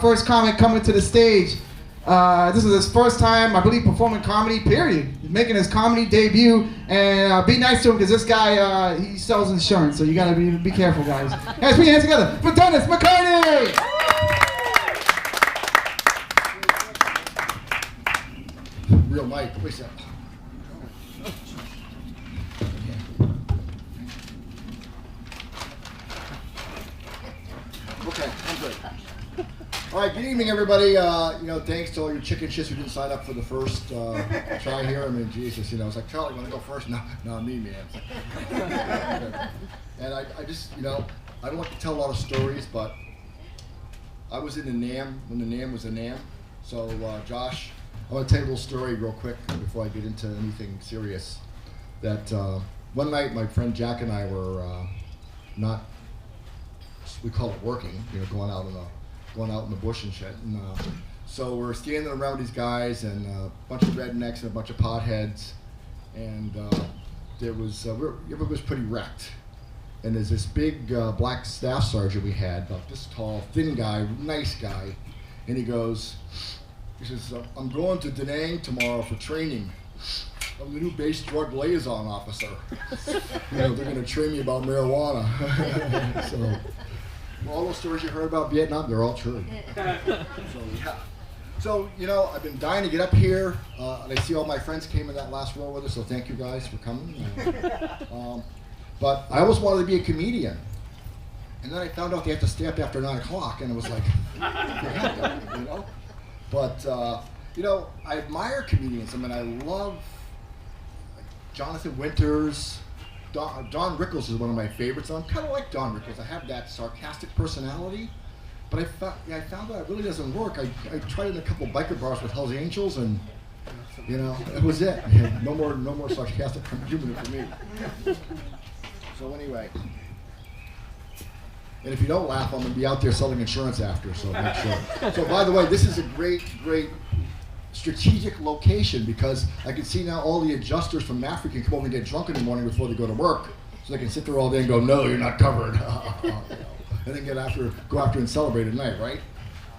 First comic coming to the stage. This is his first time, I believe, performing comedy, period. He's making his comedy debut, and be nice to him because this guy, he sells insurance, so you gotta be careful, guys. Guys, put your hands together for Dennis McCurdy! Real mic, wait a second. Okay, I'm good. All right, good evening, everybody. Thanks to all your chicken shits who didn't sign up for the first try here. I mean, Jesus, it's like, Charlie, want to go first? No, me, man. And I just, I don't like to tell a lot of stories, but I was in the NAM when the NAM was a NAM. So, Josh, I want to tell you a little story real quick before I get into anything serious. That one night, my friend Jack and I were not, we call it working, going out in the bush and shit. And, so we're standing around these guys and a bunch of rednecks and a bunch of potheads, and there was everybody was pretty wrecked. And there's this big black staff sergeant we had, about this tall, thin guy, nice guy, and he says, I'm going to Da Nang tomorrow for training. I'm the new base drug liaison officer. They're going to train me about marijuana. So. Well, all those stories you heard about Vietnam, they're all true. So, I've been dying to get up here. And I see all my friends came in that last row with us, so thank you guys for coming. But I always wanted to be a comedian. And then I found out they have to stay up after 9 o'clock, and it was like, But, I admire comedians. I mean, I love Jonathan Winters. Don Rickles is one of my favorites. I'm kind of like Don Rickles. I have that sarcastic personality, but I found that it really doesn't work. I tried it in a couple biker bars with Hell's Angels, and it was it. No more sarcastic humor for me. So anyway, and if you don't laugh, I'm gonna be out there selling insurance after. So make sure. So by the way, this is a great strategic location because I can see now all the adjusters from Africa can come over and get drunk in the morning before they go to work, so they can sit there all day and go, no, you're not covered, and then go after and celebrate at night, right?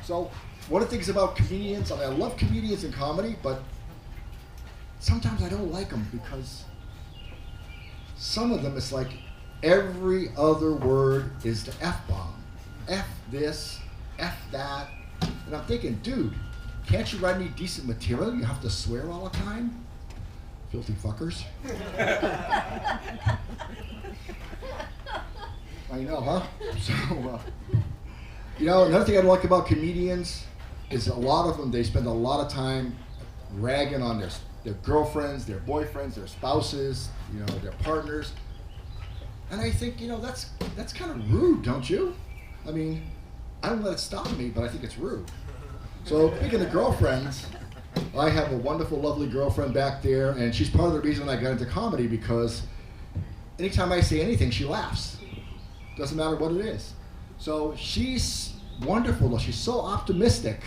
So one of the things about comedians, I love comedians in comedy, but sometimes I don't like them because some of them, it's like every other word is the F-bomb. F this, F that, and I'm thinking, dude, can't you write any decent material? You have to swear all the time? Filthy fuckers. I know, huh? So, another thing I like about comedians is a lot of them, they spend a lot of time ragging on their girlfriends, their boyfriends, their spouses, their partners. And I think, that's kind of rude, don't you? I mean, I don't let it stop me, but I think it's rude. So speaking of girlfriends, I have a wonderful, lovely girlfriend back there, and she's part of the reason I got into comedy because anytime I say anything, she laughs. Doesn't matter what it is. So she's wonderful. She's so optimistic.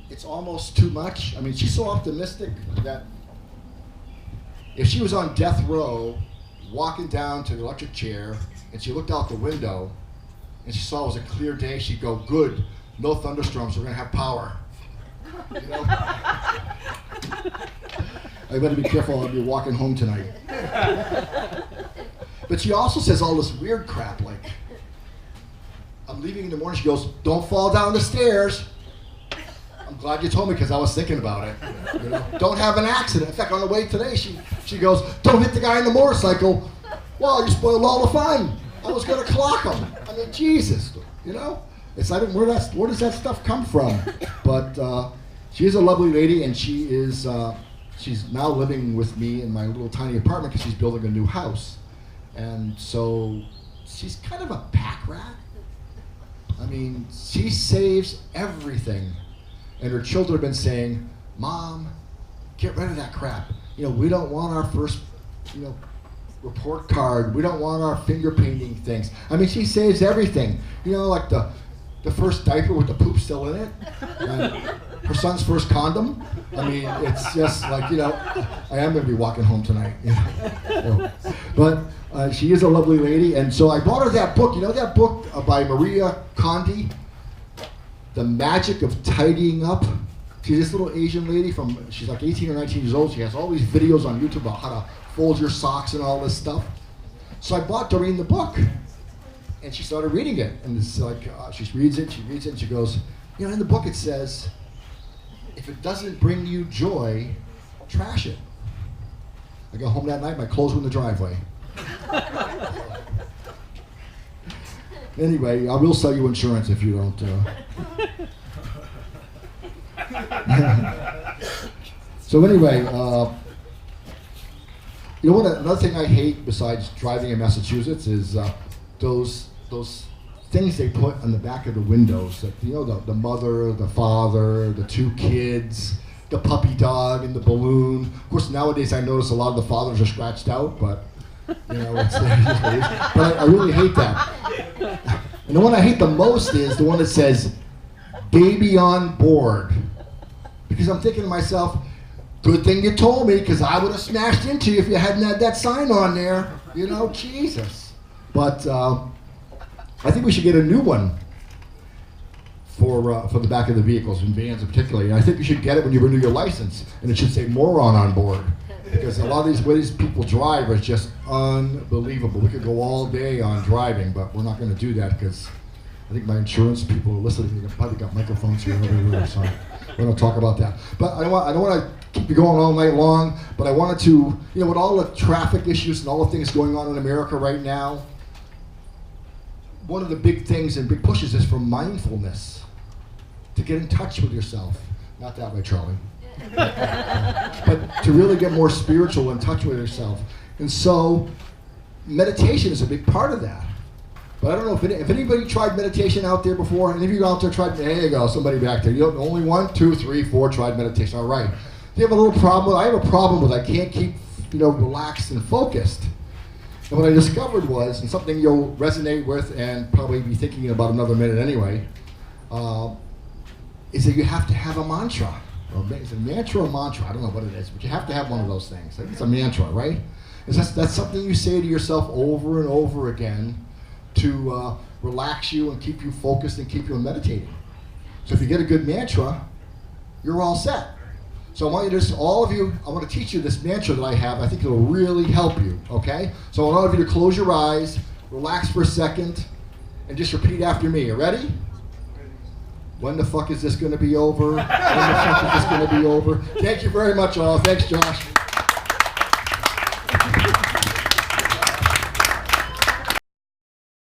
It's almost too much. I mean, she's so optimistic that if she was on death row, walking down to the electric chair, and she looked out the window, and she saw it was a clear day, she'd go, good. No thunderstorms, we're gonna have power. I better be careful, I'll be walking home tonight. But she also says all this weird crap like, I'm leaving in the morning, she goes, don't fall down the stairs. I'm glad you told me because I was thinking about it. Don't have an accident. In fact, on the way today, she goes, don't hit the guy on the motorcycle. Well, you spoiled all the fun. I was gonna clock him. I mean, Jesus, It's like, where does that stuff come from? But she is a lovely lady, and she's now living with me in my little tiny apartment because she's building a new house. And so she's kind of a pack rat. I mean, she saves everything. And her children have been saying, Mom, get rid of that crap. We don't want our first, report card. We don't want our finger painting things. I mean, she saves everything. Like the first diaper with the poop still in it, and her son's first condom. I mean, it's just like, I am going to be walking home tonight. But she is a lovely lady, and so I bought her that book. That book by Maria Kondi, the magic of tidying up. She's this little Asian lady she's like 18 or 19 years old. She has all these videos on YouTube about how to fold your socks and all this stuff. So I bought Doreen the book, and she started reading it. And it's like, she reads it, and she goes, you know, in the book it says, if it doesn't bring you joy, trash it. I got home that night, my clothes were in the driveway. Anyway, I will sell you insurance if you don't. So anyway, you know what? Another thing I hate besides driving in Massachusetts is those things they put on the back of the windows. That, you know, the mother, the father, the two kids, the puppy dog, and the balloon. Of course, nowadays I notice a lot of the fathers are scratched out, but you know, it's just what it is. But I really hate that. And the one I hate the most is the one that says, "Baby on board," because I'm thinking to myself, good thing you told me, because I would have smashed into you if you hadn't had that sign on there. You know, Jesus. But I think we should get a new one for the back of the vehicles, and vans particularly. And I think you should get it when you renew your license, and it should say "moron on board," because a lot of these ways people drive are just unbelievable. We could go all day on driving, but we're not going to do that because I think my insurance people are listening. They've probably got microphones here everywhere, so we don't talk about that. But I don't want to keep you going all night long, but I wanted to, you know, with all the traffic issues and all the things going on in America right now, one of the big things and big pushes is for mindfulness, to get in touch with yourself. Not that way, Charlie. But to really get more spiritual, in touch with yourself. And so meditation is a big part of that. But I don't know if anybody tried meditation out there before. Any of you out there tried? There you go, somebody back there. You know, only 1, 2, 3, 4 tried meditation. All right. You have a little problem. I have a problem with I can't keep, you know, relaxed and focused. And what I discovered was, and something you'll resonate with and probably be thinking about another minute anyway, is that you have to have a mantra. Or is it a mantra or mantra? I don't know what it is, but you have to have one of those things. It's a mantra, right? That's something you say to yourself over and over again to relax you and keep you focused and keep you meditating. So if you get a good mantra, you're all set. So I want you to, all of you, I want to teach you this mantra that I have. I think it'll really help you, okay? So I want all of you to close your eyes, relax for a second, and just repeat after me. You ready? When the fuck is this going to be over? When the fuck is this going to be over? Thank you very much, all. Thanks, Josh.